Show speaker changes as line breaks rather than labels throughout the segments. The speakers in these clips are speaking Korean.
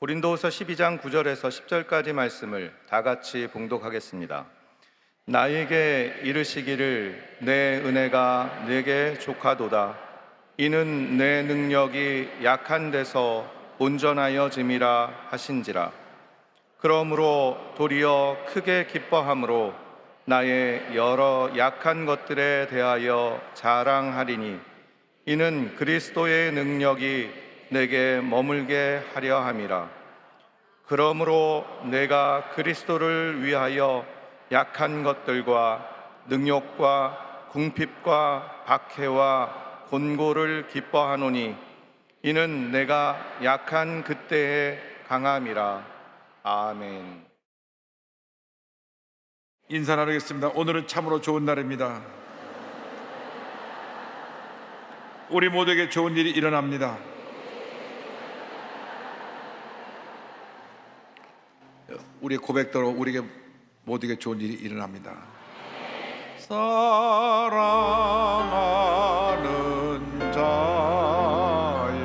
고린도후서 12장 9절에서 10절까지 말씀을 다 같이 봉독하겠습니다. 나에게 이르시기를 내 은혜가 내게 족하도다. 이는 내 능력이 약한 데서 온전하여짐이라 하신지라. 그러므로 도리어 크게 기뻐함으로 나의 여러 약한 것들에 대하여 자랑하리니 이는 그리스도의 능력이 내게 머물게 하려 함이라. 그러므로 내가 그리스도를 위하여 약한 것들과 능욕과 궁핍과 박해와 곤고를 기뻐하노니 이는 내가 약한 그때의 강함이라. 아멘.
인사 나누겠습니다. 오늘은 참으로 좋은 날입니다. 우리 모두에게 좋은 일이 일어납니다. 우리의 고백대로 우리에게 모두에게 좋은 일이 일어납니다. 사랑하는 자여,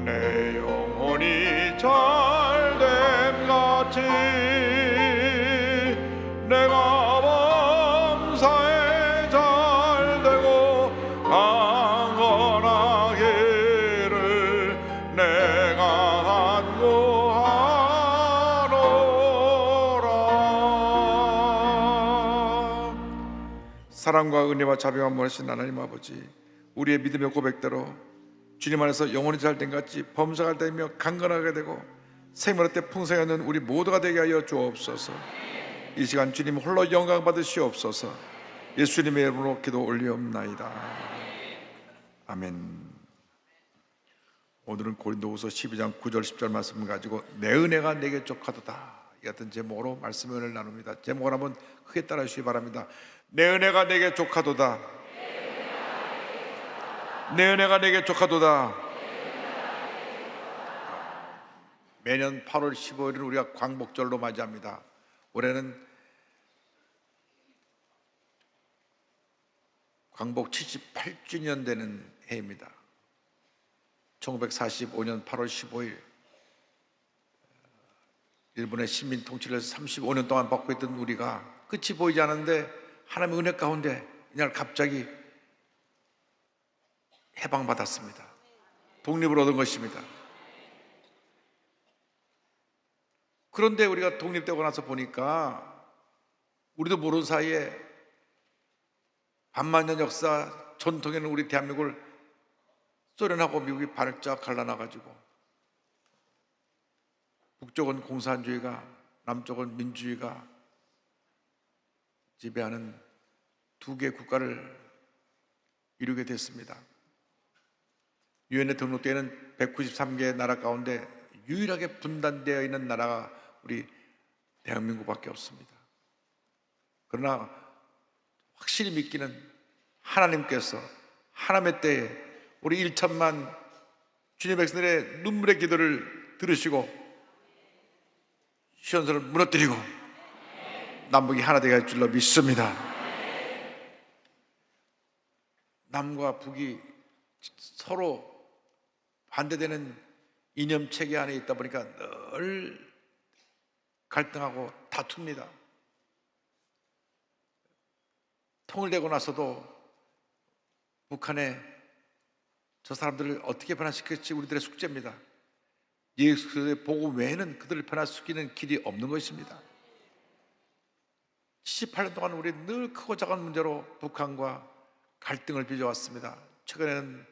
내 영혼이 잘됨 같이 내가 범사에 잘되고 강건하기를 내가 간구하노라. 사랑과 은혜와 자비와 모르신 하나님 아버지, 우리의 믿음의 고백대로 주님 안에서 영혼이 잘된 같이 범사가 되며 강건하게 되고 생명의 때 풍성하는 우리 모두가 되게 하여 주옵소서. 이 시간 주님 홀로 영광 받으시옵소서. 예수님의 이름으로 기도 올리옵나이다. 아멘. 오늘은 고린도후서 12장 9절 10절 말씀을 가지고 내 은혜가 내게 족하도다, 이 같은 제목으로 말씀을 나눕니다. 제목을 한번 크게 따라 주시기 바랍니다. 내 은혜가 내게 족하도다. 내 은혜가 내게 족하도다. 매년 8월 15일은 우리가 광복절로 맞이합니다. 올해는 광복 78주년 되는 해입니다. 1945년 8월 15일 일본의 식민 통치를 35년 동안 받고 있던 우리가 끝이 보이지 않는데 하나님의 은혜 가운데 이날 갑자기 해방받았습니다. 독립을 얻은 것입니다. 그런데 우리가 독립되고 나서 보니까 우리도 모르는 사이에 반만년 역사 전통에는 우리 대한민국을 소련하고 미국이 발짝 갈라놔가지고 북쪽은 공산주의가, 남쪽은 민주주의가 지배하는 두 개의 국가를 이루게 됐습니다. 유엔에 등록되어 있는 193개의 나라 가운데 유일하게 분단되어 있는 나라가 우리 대한민국밖에 없습니다. 그러나 확실히 믿기는 하나님께서 하나님의 때에 우리 1천만 주님 백성들의 눈물의 기도를 들으시고 시온산을 무너뜨리고 남북이 하나 되게 할 줄로 믿습니다. 남과 북이 서로 반대되는 이념체계 안에 있다 보니까 늘 갈등하고 다툽니다. 통일되고 나서도 북한에 저 사람들을 어떻게 변화시킬지 우리들의 숙제입니다. 예수 그리스도의 복음 외에는 그들을 변화시키는 길이 없는 것입니다. 78년 동안 우리 늘 크고 작은 문제로 북한과 갈등을 빚어왔습니다. 최근에는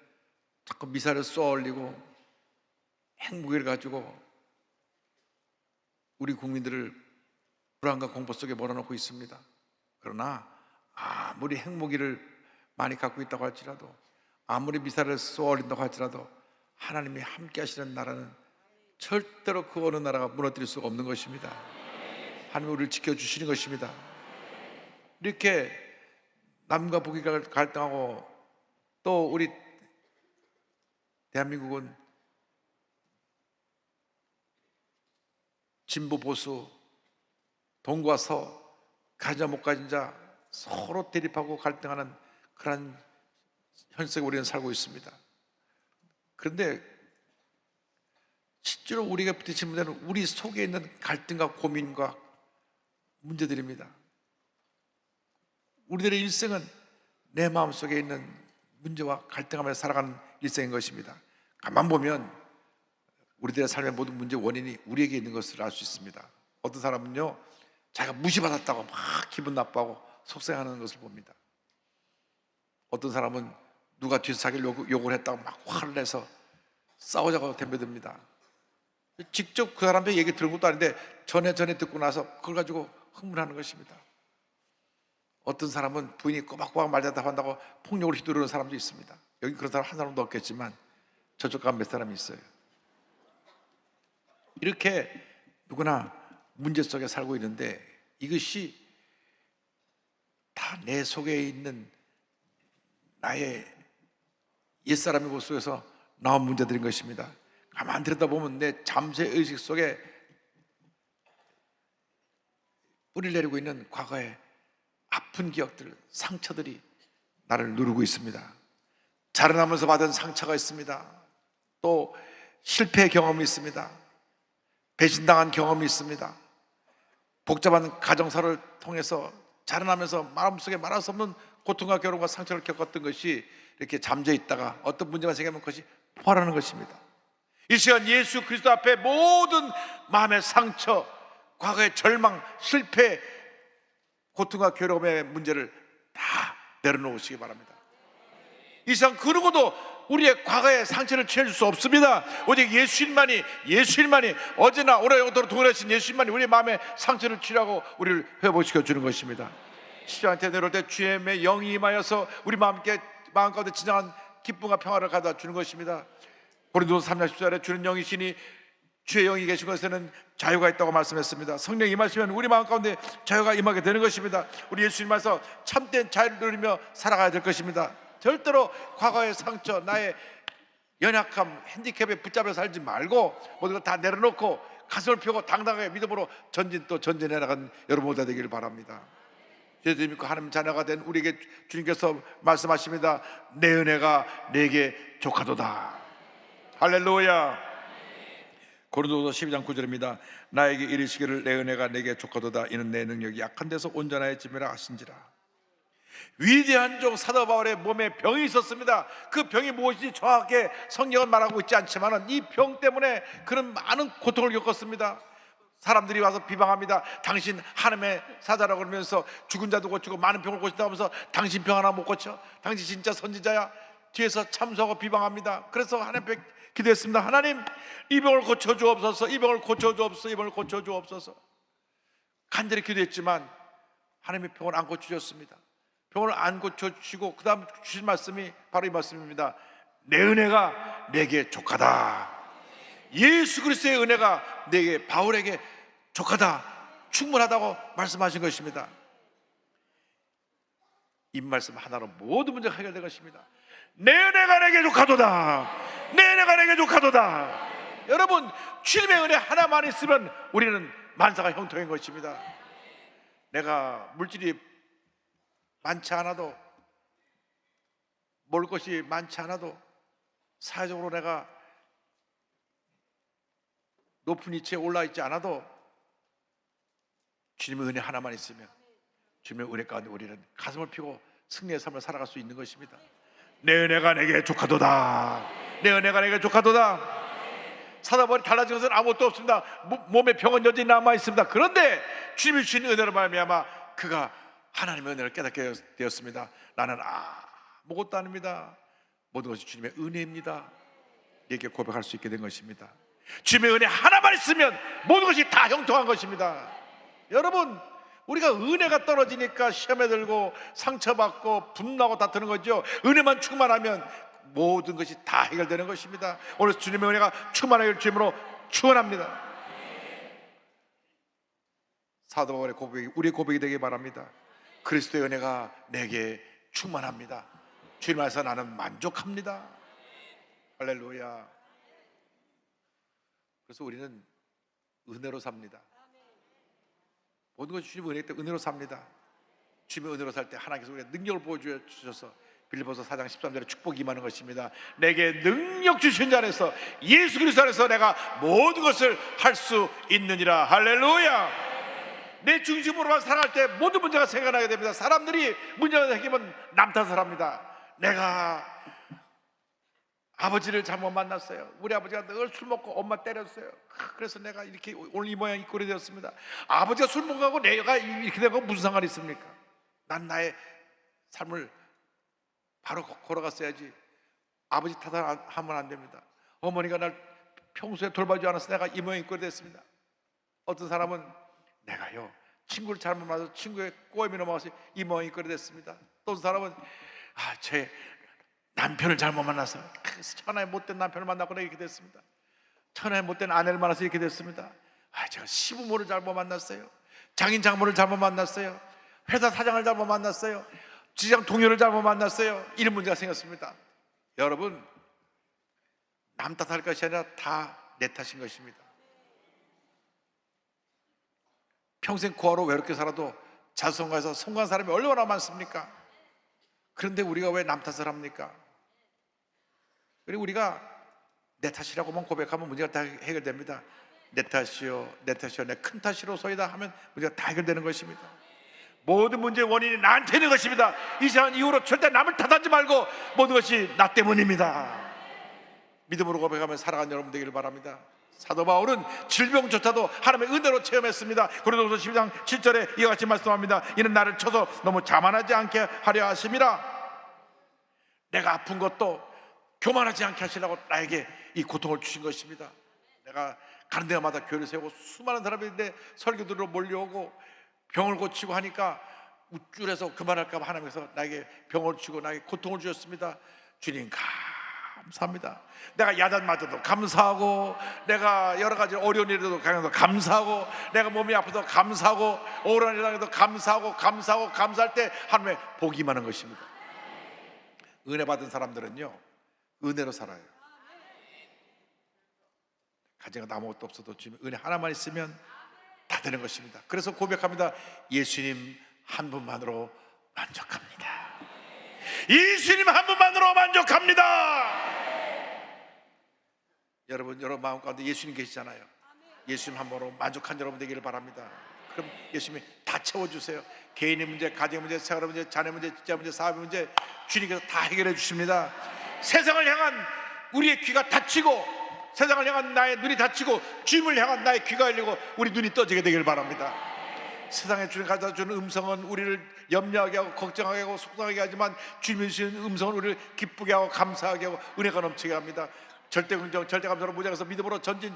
자꾸 미사일을 쏘아 올리고 핵무기를 가지고 우리 국민들을 불안과 공포 속에 몰아넣고 있습니다. 그러나 아무리 핵무기를 많이 갖고 있다고 할지라도, 아무리 미사일을 쏘아 올린다고 할지라도 하나님이 함께 하시는 나라는 절대로 그 어느 나라가 무너뜨릴 수가 없는 것입니다. 하나님이 우리를 지켜주시는 것입니다. 이렇게 남과 북이 갈등하고 또 우리 대한민국은 진보 보수, 동과 서, 가진 자 못 가진 자 서로 대립하고 갈등하는 그런 현실에 우리는 살고 있습니다. 그런데 실제로 우리가 부딪힌 문제는 우리 속에 있는 갈등과 고민과 문제들입니다. 우리들의 일생은 내 마음속에 있는 문제와 갈등하면서 살아가는 일생인 것입니다. 가만 보면 우리들의 삶의 모든 문제 원인이 우리에게 있는 것을 알 수 있습니다. 어떤 사람은요, 자기가 무시받았다고 막 기분 나빠하고 속상해하는 것을 봅니다. 어떤 사람은 누가 뒤에서 자기를 욕을 했다고 막 화를 내서 싸우자고 덤벼듭니다. 직접 그 사람의 얘기 들은 것도 아닌데 전에 듣고 나서 그걸 가지고 흥분하는 것입니다. 어떤 사람은 부인이 꼬박꼬박 말대답 한다고 폭력을 휘두르는 사람도 있습니다. 여기 그런 사람 한 사람도 없겠지만 저쪽 가면 몇 사람이 있어요. 이렇게 누구나 문제 속에 살고 있는데 이것이 다 내 속에 있는 나의 옛사람의 모습 속에서 나온 문제들인 것입니다. 가만 들여다보면 내 잠재의식 속에 뿌리를 내리고 있는 과거의 아픈 기억들, 상처들이 나를 누르고 있습니다. 자라나면서 받은 상처가 있습니다. 또 실패 경험이 있습니다. 배신당한 경험이 있습니다. 복잡한 가정사를 통해서 자라나면서 마음속에 말할 수 없는 고통과 괴로움과 상처를 겪었던 것이 이렇게 잠재 있다가 어떤 문제가 생기면 그것이 폭발하는 것입니다. 이 시간 예수 그리스도 앞에 모든 마음의 상처, 과거의 절망, 실패, 고통과 괴로움의 문제를 다 내려놓으시기 바랍니다. 이 시간 그 누구도 우리의 과거의 상처를 채워줄 수 없습니다. 오직 예수님만이 어제나 오늘 영원토록 동일하신 예수님만이 우리의 마음의 상처를 치료하고 우리를 회복시켜 주는 것입니다. 십자가한테 내려올 때 주의 영이 임하여서 우리 마음 가운데 진정한 기쁨과 평화를 가져다 주는 것입니다. 고린도서 3장 10절에 주는 영이시니 주의 영이 계신 것에는 자유가 있다고 말씀했습니다. 성령이 임하시면 우리 마음 가운데 자유가 임하게 되는 것입니다. 우리 예수님께서 참된 자유를 누리며 살아가야 될 것입니다. 절대로 과거의 상처, 나의 연약함, 핸디캡에 붙잡혀 살지 말고 모든 걸 다 내려놓고 가슴을 펴고 당당하게 믿음으로 전진해 나간 여러분 모두 되기를 바랍니다. 예수 믿고 하나님 자녀가 된 우리에게 주님께서 말씀하십니다. 내 은혜가 내게 족하도다. 할렐루야. 고린도서 12장 9절입니다. 나에게 이르시기를 내 은혜가 내게 족하도다. 이는 내 능력이 약한 데서 온전하여짐이라 하신지라. 위대한 종 사도 바울의 몸에 병이 있었습니다. 그 병이 무엇인지 정확하게 성경은 말하고 있지 않지만 이 병 때문에 그런 많은 고통을 겪었습니다. 사람들이 와서 비방합니다. 당신 하나님의 사자라고 그러면서 죽은 자도 고치고 많은 병을 고친다고 하면서 당신 병 하나 못 고쳐? 당신 진짜 선지자야? 뒤에서 참소하고 비방합니다. 그래서 하나님 기도했습니다. 하나님, 이 병을 고쳐주옵소서. 이 병을 고쳐주옵소서. 이 병을 고쳐주옵소서. 간절히 기도했지만 하나님의 병을 안 고쳐주셨습니다. 병을 안 고쳐주시고 그 다음 주신 말씀이 바로 이 말씀입니다. 내 은혜가 내게 족하다. 예수 그리스도의 은혜가 내게, 바울에게 족하다, 충분하다고 말씀하신 것입니다. 이 말씀 하나로 모든 문제가 해결될 것입니다. 내 은혜가 내게 족하도다. 내 은혜가 내게 족하도다. 여러분, 주님의 은혜 하나만 있으면 우리는 만사가 형통인 것입니다. 내가 물질이 많지 않아도, 먹을 것이 많지 않아도, 사회적으로 내가 높은 위치에 올라있지 않아도 주님의 은혜 하나만 있으면 주님의 은혜 가운데 우리는 가슴을 펴고 승리의 삶을 살아갈 수 있는 것입니다. 내 은혜가 내게 족하도다. 내 은혜가 내게 족하도다. 사도 바울이 달라진 것은 아무것도 없습니다. 몸에 병은 여전히 남아 있습니다. 그런데 주님이 주신 은혜로 말미암아 그가 하나님의 은혜를 깨닫게 되었습니다. 나는 아무것도 아닙니다. 모든 것이 주님의 은혜입니다. 이렇게 고백할 수 있게 된 것입니다. 주님의 은혜 하나만 있으면 모든 것이 다 형통한 것입니다. 여러분, 우리가 은혜가 떨어지니까 시험에 들고 상처받고 분노하고 다투는 거죠. 은혜만 충만하면 모든 것이 다 해결되는 것입니다. 오늘 주님의 은혜가 충만하길 주님으로 축원합니다. 사도 바울의 고백이 우리의 고백이 되기 바랍니다. 그리스도의 은혜가 내게 충만합니다. 주님 안에서 나는 만족합니다. 할렐루야. 그래서 우리는 은혜로 삽니다. 모든 것이 주님의 은혜 때문에 은혜로 삽니다. 주님의 은혜로 살 때 하나님께서 우리의 능력을 보여주셔서 빌립보서 4장 13절에 축복이 임하는 것입니다. 내게 능력 주신 자 안에서, 예수 그리스도 안에서 내가 모든 것을 할 수 있느니라. 할렐루야. 내 중심으로만 살아갈 때 모든 문제가 생겨나게 됩니다. 사람들이 문제가 생기면 남 탓을 합니다. 내가 아버지를 잘못 만났어요. 우리 아버지가 늘 술 먹고 엄마 때렸어요. 그래서 내가 이렇게 오늘 이 모양 이 꼴이 되었습니다. 아버지가 술 먹고 내가 이렇게 된 건 무슨 상관이 있습니까? 난 나의 삶을 바로 걸어갔어야지. 아버지 탓하면 안 됩니다. 어머니가 날 평소에 돌봐주지 않아서 내가 이 모양 이 꼴이 됐습니다. 어떤 사람은 내가요 친구를 잘못 만나서 친구의 꼬임이 넘어가서 이 모양 이 꼴이 됐습니다. 또 어떤 사람은 제 남편을 잘못 만나서 천하의 못된 남편을 만나고 이렇게 됐습니다. 천하의 못된 아내를 만나서 이렇게 됐습니다. 제가 시부모를 잘못 만났어요. 장인 장모를 잘못 만났어요. 회사 사장을 잘못 만났어요. 직장 동료를 잘못 만났어요. 이런 문제가 생겼습니다. 여러분, 남 탓할 것이 아니라 다 내 탓인 것입니다. 평생 고아로 외롭게 살아도 자수성가해서 성공한 사람이 얼마나 많습니까? 그런데 우리가 왜 남 탓을 합니까? 그리고 우리가 내 탓이라고만 고백하면 문제가 다 해결됩니다. 내 탓이요, 내 탓이요, 내 큰 탓이로소이다 하면 문제가 다 해결되는 것입니다. 모든 문제의 원인이 나한테 있는 것입니다. 이 시간 이후로 절대 남을 탓하지 말고 모든 것이 나 때문입니다. 믿음으로 고백하며 살아가는 여러분 되기를 바랍니다. 사도 바울은 질병조차도 하나님의 은혜로 체험했습니다. 고린도후서 12장 7절에 이와 같이 말씀합니다. 이는 나를 쳐서 너무 자만하지 않게 하려 하심이라. 내가 아픈 것도 교만하지 않게 하시려고 나에게 이 고통을 주신 것입니다. 내가 가는 데마다 교회를 세우고 수많은 사람이 내 설교들로 몰려오고 병을 고치고 하니까 우쭐해서 그만할까 봐 하나님께서 나에게 병을 주고 나에게 고통을 주셨습니다. 주님 감사합니다. 내가 야단 맞아도 감사하고, 내가 여러 가지 어려운 일에도 감사하고, 내가 몸이 아파도 감사하고, 억울한 일을 당해도 감사하고 감사할 때 하나님의 복이 임하는 것입니다. 은혜 받은 사람들은요 은혜로 살아요. 가정에 아무것도 없어도 주님 은혜 하나만 있으면 다 되는 것입니다. 그래서 고백합니다. 예수님 한 분만으로 만족합니다. 예수님 한 분만으로 만족합니다. 여러분 마음 가운데 예수님 계시잖아요. 예수님 한 분으로 만족한 여러분 되기를 바랍니다. 그럼 예수님이 다 채워주세요. 개인의 문제, 가정의 문제, 생활의 문제, 자녀 문제, 직장 문제, 사업의 문제 주님께서 다 해결해 주십니다. 세상을 향한 우리의 귀가 닫히고, 세상을 향한 나의 눈이 닫히고, 주님을 향한 나의 귀가 열리고 우리 눈이 떠지게 되길 바랍니다. 세상에 주님 가져다 주는 음성은 우리를 염려하게 하고 걱정하게 하고 속상하게 하지만 주님이 주시는 음성은 우리를 기쁘게 하고 감사하게 하고 은혜가 넘치게 합니다. 절대 긍정, 절대 감사로 무장해서 믿음으로 전진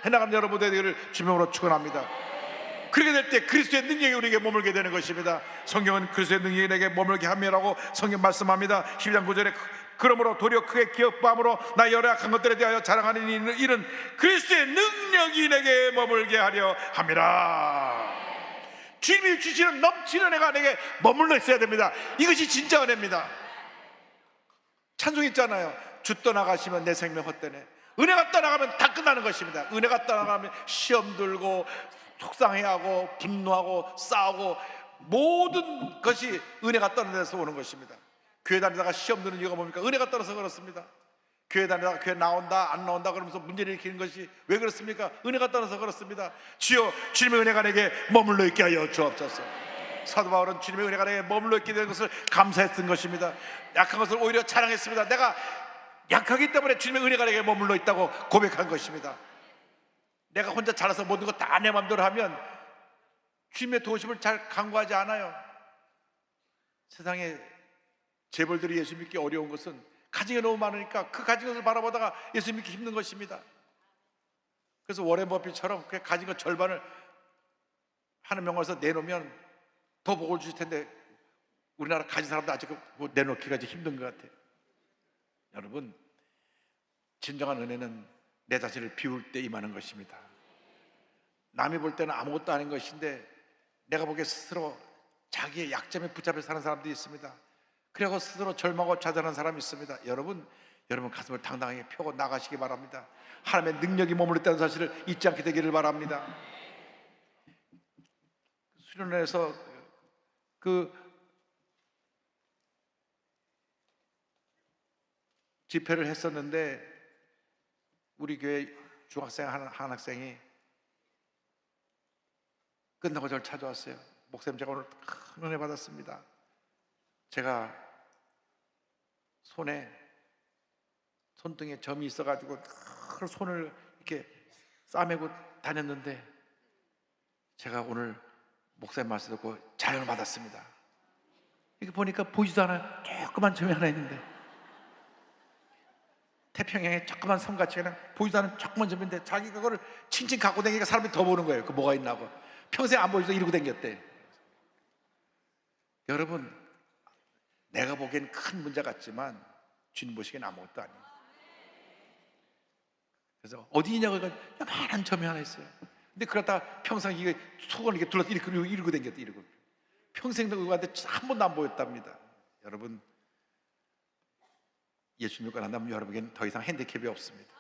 해나가는 여러분 되기를 주님으로 축원합니다. 그렇게 될 때 그리스도의 능력이 우리에게 머물게 되는 것입니다. 성경은 그리스도의 능력이 내게 머물게 함이라고 성경 말씀합니다. 12장 9절에 그러므로 도리어 크게 기업함으로 나 여러 약한 것들에 대하여 자랑하는 이는 그리스도의 능력이 내게 머물게 하려 함이라. 주님이 주시는 넘치는 은혜가 내게 머물러 있어야 됩니다. 이것이 진짜 은혜입니다. 찬송 있잖아요. 주 떠나가시면 내 생명 헛되네. 은혜가 떠나가면 다 끝나는 것입니다. 은혜가 떠나가면 시험 들고 속상해하고 분노하고 싸우고 모든 것이 은혜가 떠나서 오는 것입니다. 교회 다니다가 시험 드는 이유가 뭡니까? 은혜가 떠나서 그렇습니다. 교회 다니다가 교회 나온다 안 나온다 그러면서 문제를 일으키는 것이 왜 그렇습니까? 은혜가 떠나서 그렇습니다. 주여 주님의 은혜가 내게 머물러 있게 하여 주옵소서. 사도 바울은 주님의 은혜가 내게 머물러 있게 된 것을 감사했던 것입니다. 약한 것을 오히려 자랑했습니다. 내가 약하기 때문에 주님의 은혜가 내게 머물러 있다고 고백한 것입니다. 내가 혼자 잘해서 모든 것 다 내 마음대로 하면 주님의 도우심을 잘 간구하지 않아요. 세상에 재벌들이 예수 믿기 어려운 것은 가진 게 너무 많으니까 그 가진 것을 바라보다가 예수 믿기 힘든 것입니다. 그래서 워렌 버핏처럼 그 가진 것 절반을 하는 명령에서 내놓으면 더 복을 주실 텐데 우리나라 가진 사람도 아직 뭐 내놓기가 힘든 것 같아요. 여러분, 진정한 은혜는 내 자신을 비울 때 임하는 것입니다. 남이 볼 때는 아무것도 아닌 것인데 내가 보기에 스스로 자기의 약점에 붙잡혀 사는 사람들이 있습니다. 그리고 스스로 절망하고 좌절하는 사람이 있습니다. 여러분 가슴을 당당하게 펴고 나가시기 바랍니다. 하나님의 능력이 머물렀다는 사실을 잊지 않게 되기를 바랍니다. 수련회에서 그 집회를 했었는데 우리 교회 중학생 한 학생이 끝나고 저를 찾아왔어요. 목사님, 제가 오늘 큰 은혜 받았습니다. 제가 손등에 점이 있어가지고 큰 손을 이렇게 싸매고 다녔는데 제가 오늘 목사님 말씀 듣고 자연을 받았습니다. 이렇게 보니까 보이지도 않아요. 조그만 점이 하나 있는데, 태평양에 조그만 섬같이 그냥 보이지도 않은 조그만 점인데 자기가 그거를 칭칭 갖고 다니니까 사람들이 더 보는 거예요. 그 뭐가 있나고. 평생 안 보이지도 이러고 다녔대. 여러분, 내가 보기엔 큰 문제 같지만 주님 보시기엔 아무것도 아니에요. 그래서 어디 있냐고 하니까 요만한 점이 하나 있어요. 근데 그러다가 평생 이게 속을 이렇게 둘러서 이러고 다녔대. 이러고 평생 누구한테 한 번도 안 보였답니다. 여러분, 예수 믿고 난 다음에 여러분에게는 더 이상 핸디캡이 없습니다.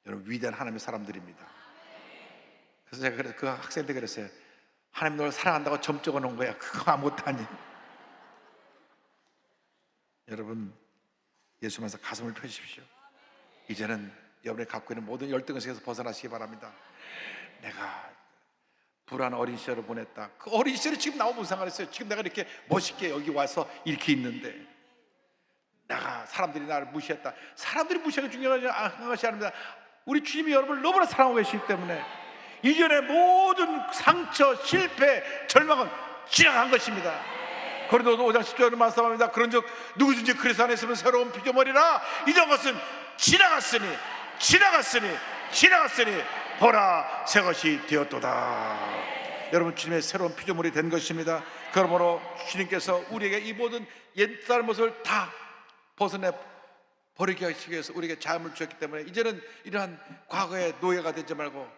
여러분, 위대한 하나님의 사람들입니다. 그래서 제가 그 학생한테 그랬어요. 하나님 너를 사랑한다고 점 찍어 놓은 거야. 그거 아무것도 아니에요. 여러분, 예수만서 가슴을 펴십시오. 이제는 여러분이 갖고 있는 모든 열등의식에서 벗어나시기 바랍니다. 내가 불안한 어린 시절을 보냈다. 그 어린 시절이 지금 나오면 무슨 상관있어요? 지금 내가 이렇게 멋있게 여기 와서 이렇게 있는데, 내가 사람들이 나를 무시했다. 사람들이 무시하는 게 중요한 것이 아닙니다. 우리 주님이 여러분을 너무나 사랑하고 계시기 때문에 이전의 모든 상처, 실패, 절망은 지나간 것입니다. 고린도서 5장 10절에 말씀합니다. 그런즉 누구든지 그리스도 안에 있으면 새로운 피조물이라. 이전 것은 지나갔으니 보라 새 것이 되었도다. 여러분, 주님의 새로운 피조물이 된 것입니다. 그러므로 주님께서 우리에게 이 모든 옛사람 모습을 다 벗어내 버리게 하시기 위해서 우리에게 자유를 주셨기 때문에 이제는 이러한 과거의 노예가 되지 말고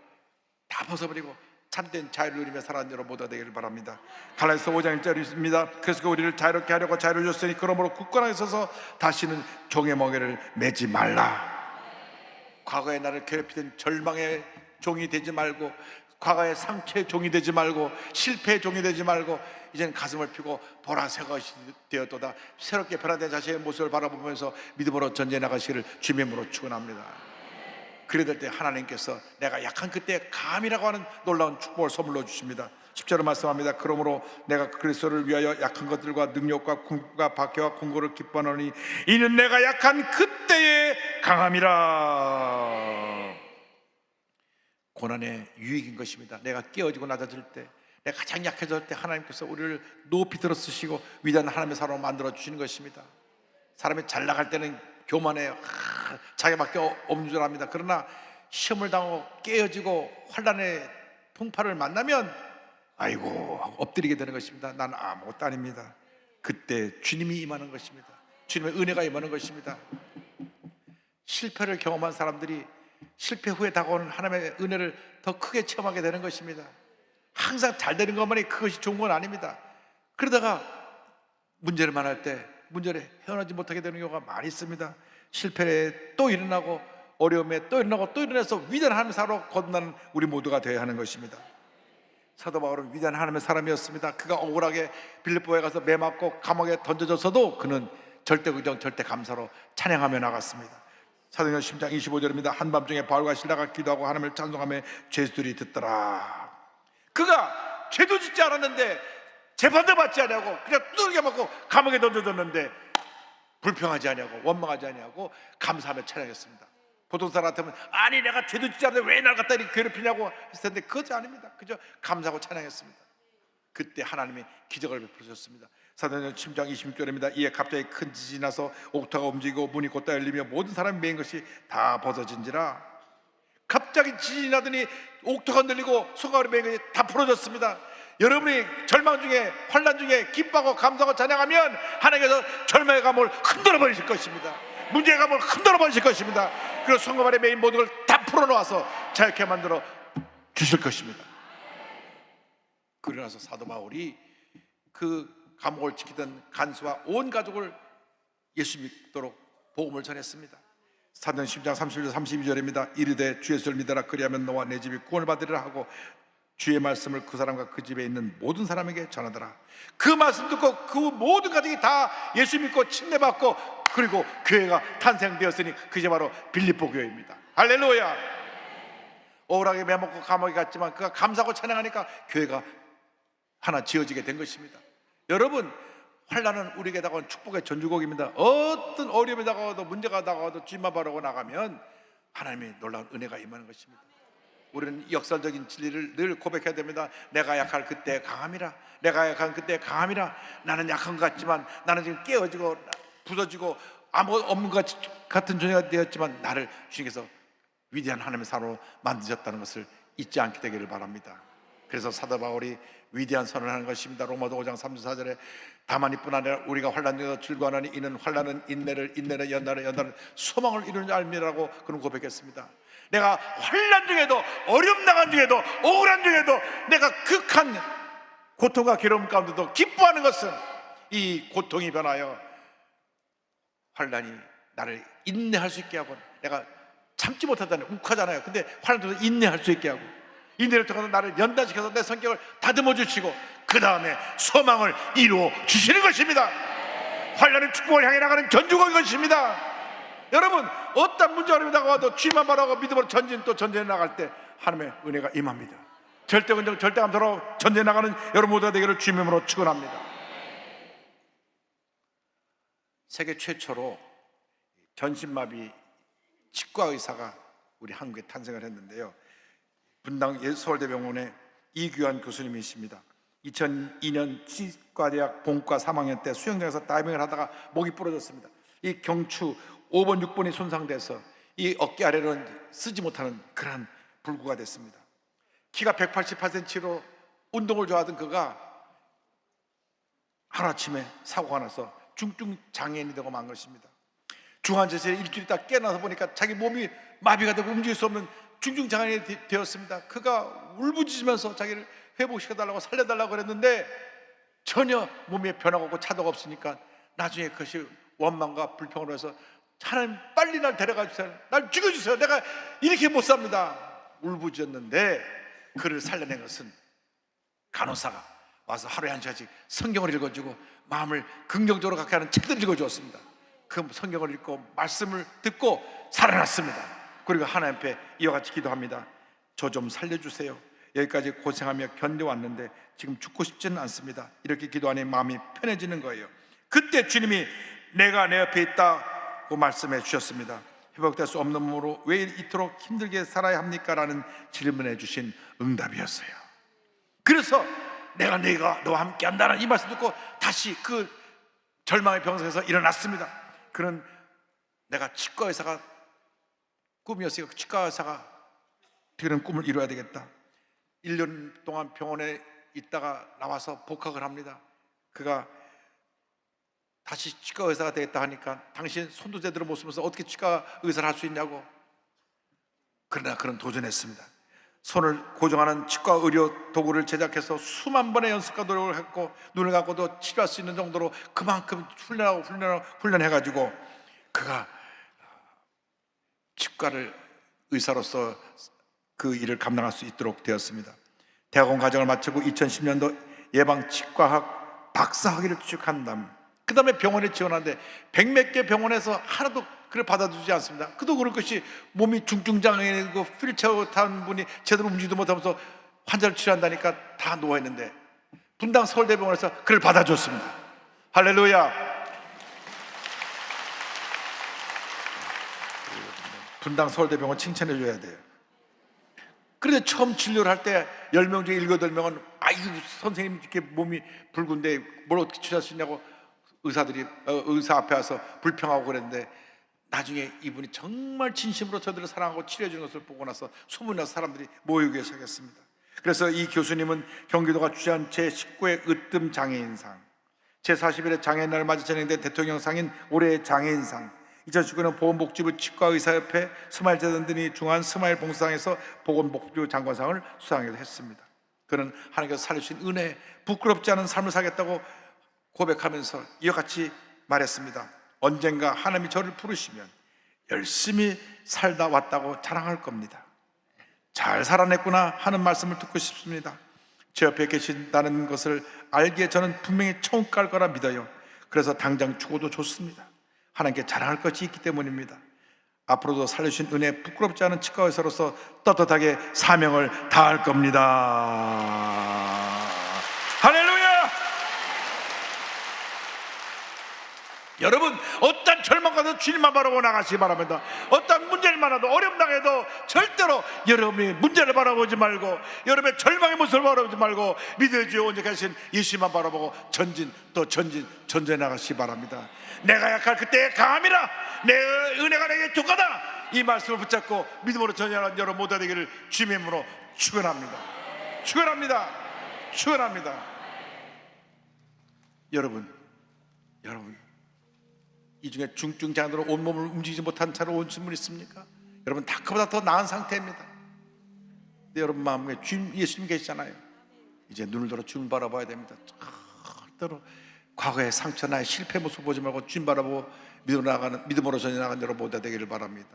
다 벗어버리고 참된 자유를 누리며 살아가는 여러분 모두가 되기를 바랍니다. 갈라디아서 5장 1절입니다. 그래서 우리를 자유롭게 하려고 자유를 줬으니 그러므로 굳건하게 서서 다시는 종의 멍에를 매지 말라. 과거에 나를 괴롭히던 절망의 종이 되지 말고, 과거의 상처의 종이 되지 말고, 실패의 종이 되지 말고, 이제는 가슴을 펴고 보라 새 것이 되었도다. 새롭게 변화된 자신의 모습을 바라보면서 믿음으로 전진해 나가시기를 주님의 이름으로 축원합니다. 그래야 될 때 하나님께서 내가 약한 그때 감이라고 하는 놀라운 축복을 선물로 주십니다. 10절을 말씀합니다. 그러므로 내가 그리스도를 위하여 약한 것들과 능력과 궁극과 박해와 공고를 기뻐하노니 이는 내가 약한 그때의 강함이라. 고난의 유익인 것입니다. 내가 깨어지고 낮아질 때, 내가 가장 약해질 때 하나님께서 우리를 높이 들어 쓰시고 위대한 하나님의 사람으로 만들어 주시는 것입니다. 사람이 잘 나갈 때는 교만해요. 자기밖에 없는 줄 압니다. 그러나 시험을 당하고 깨어지고 환난의 풍파를 만나면 아이고 엎드리게 되는 것입니다. 나는 아무것도 아닙니다. 그때 주님이 임하는 것입니다. 주님의 은혜가 임하는 것입니다. 실패를 경험한 사람들이 실패 후에 다가오는 하나님의 은혜를 더 크게 체험하게 되는 것입니다. 항상 잘 되는 것만이 그것이 좋은 건 아닙니다. 그러다가 문제를 만날 때 문제를 헤어나지 못하게 되는 경우가 많이 있습니다. 실패에 또 일어나고 어려움에 또 일어나고 또 일어나서 위대한 하나님의 사람으로 거듭나는 우리 모두가 되어야 하는 것입니다. 사도 바울은 위대한 하나님의 사람이었습니다. 그가 억울하게 빌립보에 가서 매 맞고 감옥에 던져졌어도 그는 절대 의정 절대 감사로 찬양하며 나갔습니다. 사도행전 10장 25절입니다. 한밤중에 바울과 실라가 기도하고 하나님을 찬송하며 죄수들이 듣더라. 그가 죄도 짓지 않았는데 재판도 받지 않냐고 그냥 두들겨 맞고 감옥에 던져졌는데 불평하지 않냐고 원망하지 않냐고 감사하며 찬양했습니다. 보통 사람 같으면 아니 내가 죄도 짓지 않았는데 왜 날 갖다 이렇게 괴롭히냐고 했을 텐데 그것이 아닙니다. 그저 감사하고 찬양했습니다. 그때 하나님이 기적을 베푸셨습니다. 사도행전 10장 26절입니다. 이에 갑자기 큰 지진이 나서 옥토가 움직이고 문이 곧다 열리며 모든 사람이 매인 것이 다 벗어진지라. 갑자기 지진이 나더니 옥토가 늘리고 소가리 매인 것이 다 풀어졌습니다. 여러분이 절망 중에 환난 중에 기뻐하고 감사하고 찬양하면 하나님께서 절망의 감을 흔들어 버리실 것입니다. 문제의 감을 흔들어 버리실 것입니다. 그리고 손가발에 매인 모든 걸 다 풀어놓아서 자유케 만들어 주실 것입니다. 그러고 나서 사도 바울이 그 감옥을 지키던 간수와 온 가족을 예수 믿도록 복음을 전했습니다. 사도행전 10장 31절 32절입니다. 이르되 주 예수를 믿어라 그리하면 너와 내 집이 구원을 받으리라 하고 주의 말씀을 그 사람과 그 집에 있는 모든 사람에게 전하더라. 그 말씀 듣고 그 모든 가족이 다 예수 믿고 침례받고 그리고 교회가 탄생되었으니 그게 바로 빌립보 교회입니다. 할렐루야. 억울하게 매먹고 감옥에 갔지만 그가 감사하고 찬양하니까 교회가 하나 지어지게 된 것입니다. 여러분, 환난은 우리에게 다가온 축복의 전주곡입니다. 어떤 어려움이 다가와도 문제가 다가와도 주님만 바라고 나가면 하나님의 놀라운 은혜가 임하는 것입니다. 우리는 역설적인 진리를 늘 고백해야 됩니다. 내가 약할 그때 강함이라. 내가 약한 그때 강함이라. 나는 약한 것 같지만 나는 지금 깨어지고 부서지고 아무 없는 것 같은 존재가 되었지만 나를 주님께서 위대한 하나님의 사람으로 만드셨다는 것을 잊지 않게 되기를 바랍니다. 그래서 사도 바울이 위대한 선언을 하는 것입니다. 로마서 5장 3절 4절에 다만 이뿐 아니라 우리가 환난 중에서 즐거워하니 이는 환난은 인내를, 인내는 연단을, 연단은 소망을 이루는 줄 알미라고 그는 고백했습니다. 내가 환난 중에도, 어려움 나간 중에도, 억울한 중에도 내가 극한 고통과 괴로움 가운데도 기뻐하는 것은 이 고통이 변하여 환난이 나를 인내할 수 있게 하고, 내가 참지 못하잖아요. 욱하잖아요. 근데 환난 중에서 인내할 수 있게 하고, 인내를 통해서 나를 연단시켜서 내 성격을 다듬어 주시고 그 다음에 소망을 이루어 주시는 것입니다. 환난은 축복을 향해 나가는 전주곡인 것입니다. 여러분, 어떤 문제 어려움이 다가와도 주님만 바라고 믿음으로 전진해 나갈 때 하나님의 은혜가 임합니다. 절대건정 절대감사로 전진해 나가는 여러분 모두가 되기를 주님의 이름으로 축원합니다. 세계 최초로 전신마비 치과 의사가 우리 한국에 탄생을 했는데요, 분당 서울대병원의 이규환 교수님이십니다. 2002년 치과대학 본과 3학년 때 수영장에서 다이빙을 하다가 목이 부러졌습니다. 이 경추 5번 6번이 손상돼서 이 어깨 아래로는 쓰지 못하는 그러한 불구가 됐습니다. 키가 188cm로 운동을 좋아하던 그가 하루아침에 사고가 나서 중증 장애인이 되고 만 것입니다. 중환자실에 일주일 있다 깨어나서 보니까 자기 몸이 마비가 되고 움직일 수 없는 중증 장애인이 되었습니다. 그가 울부짖으면서 자기를 회복시켜달라고 살려달라고 그랬는데 전혀 몸에 변화가 없고 차도가 없으니까 나중에 그것이 원망과 불평으로 해서 하나님 빨리 날 데려가 주세요, 날 죽여주세요, 내가 이렇게 못 삽니다 울부짖었는데 그를 살려낸 것은 간호사가 와서 하루에 한 시간씩 성경을 읽어주고 마음을 긍정적으로 갖게 하는 책을 읽어주었습니다. 그 성경을 읽고 말씀을 듣고 살아났습니다. 그리고 하나님 앞에 이와 같이 기도합니다. 저 좀 살려주세요. 여기까지 고생하며 견뎌왔는데 지금 죽고 싶지는 않습니다. 이렇게 기도하니 마음이 편해지는 거예요. 그때 주님이 내가 내 옆에 있다고 말씀해 주셨습니다. 회복될 수 없는 몸으로 왜 이토록 힘들게 살아야 합니까? 라는 질문해 주신 응답이었어요. 그래서 내가 너와 함께 한다는 이 말씀 듣고 다시 그 절망의 병상에서 일어났습니다. 그는 내가 치과 의사가 꿈이었으니까 치과 의사가 그런 꿈을 이루어야 되겠다. 1년 동안 병원에 있다가 나와서 복학을 합니다. 그가 다시 치과 의사가 되겠다 하니까 당신 손도 제대로 못 쓰면서 어떻게 치과 의사를 할 수 있냐고. 그러나 그는 도전했습니다. 손을 고정하는 치과 의료 도구를 제작해서 수만 번의 연습과 노력을 했고 눈을 감고도 치료할 수 있는 정도로 그만큼 훈련해가지고 그가 치과를 의사로서 그 일을 감당할 수 있도록 되었습니다. 대학원 과정을 마치고 2010년도 예방치과학 박사학위를 취득한 다음 그 다음에 병원에 지원하는데 100몇 개 병원에서 하나도 그를 받아주지 않습니다. 그도 그럴 것이 몸이 중증장애이고 휠체어 타는 분이 제대로 움직이지도 못하면서 환자를 치료한다니까 다 누워있는데 분당 서울대병원에서 그를 받아줬습니다. 할렐루야. 분당 서울대병원 칭찬해 줘야 돼요. 그런데 처음 진료를 할 때 10명 중에 7, 8명은 아이고 선생님 이렇게 몸이 붉은데 뭘 어떻게 치료할 수 있냐고 의사 앞에 와서 불평하고 그랬는데 나중에 이분이 정말 진심으로 저들을 사랑하고 치료해 주는 것을 보고 나서 소문이 나서 사람들이 모이기 시작했습니다. 그래서 이 교수님은 경기도가 주최한 제19회 으뜸 장애인상, 제41회 장애인날을 맞아 진행된 대통령상인 올해의 장애인상, 2019년 보건복지부 치과의사협회 스마일재단 등이 중한 스마일 봉사상에서 보건복지부 장관상을 수상하기도 했습니다. 그는 하나님께서 살려주신 은혜, 부끄럽지 않은 삶을 살겠다고 고백하면서 이와 같이 말했습니다. 언젠가 하나님이 저를 부르시면 열심히 살다 왔다고 자랑할 겁니다. 잘 살아냈구나 하는 말씀을 듣고 싶습니다. 제 옆에 계신다는 것을 알기에 저는 분명히 처음 깔 거라 믿어요. 그래서 당장 죽어도 좋습니다. 하나님께 자랑할 것이 있기 때문입니다. 앞으로도 살려주신 은혜 부끄럽지 않은 치과 의사로서 떳떳하게 사명을 다할 겁니다. 할렐루야! 여러분, 어떤 절망 가도 주님만 바라보고 나가시기 바랍니다. 어떤 문제를 만나도 어려움 당해도 절대로 여러분이 문제를 바라보지 말고 여러분의 절망의 모습을 바라보지 말고 믿음의 주여 온전하신 예수만 바라보고 전진 또 전진해 나가시기 바랍니다. 내가 약할 그때의 강함이라 내 은혜가 내게 족하다, 이 말씀을 붙잡고 믿음으로 전진하는 여러분 모두 되기를 주님의 이름으로 축원합니다. 여러분 이 중에 중증 장애로 온몸을 움직이지 못한 차로 오신 분 있습니까? 여러분 다 그보다 더 나은 상태입니다. 근데 여러분 마음에 주님 예수님 계시잖아요. 이제 눈을 들어 주님 바라봐야 됩니다. 절대로 과거의 상처나 실패 모습 보지 말고 주님 바라보고 믿음으로 전해 나가는 여러분 모두 되기를 바랍니다.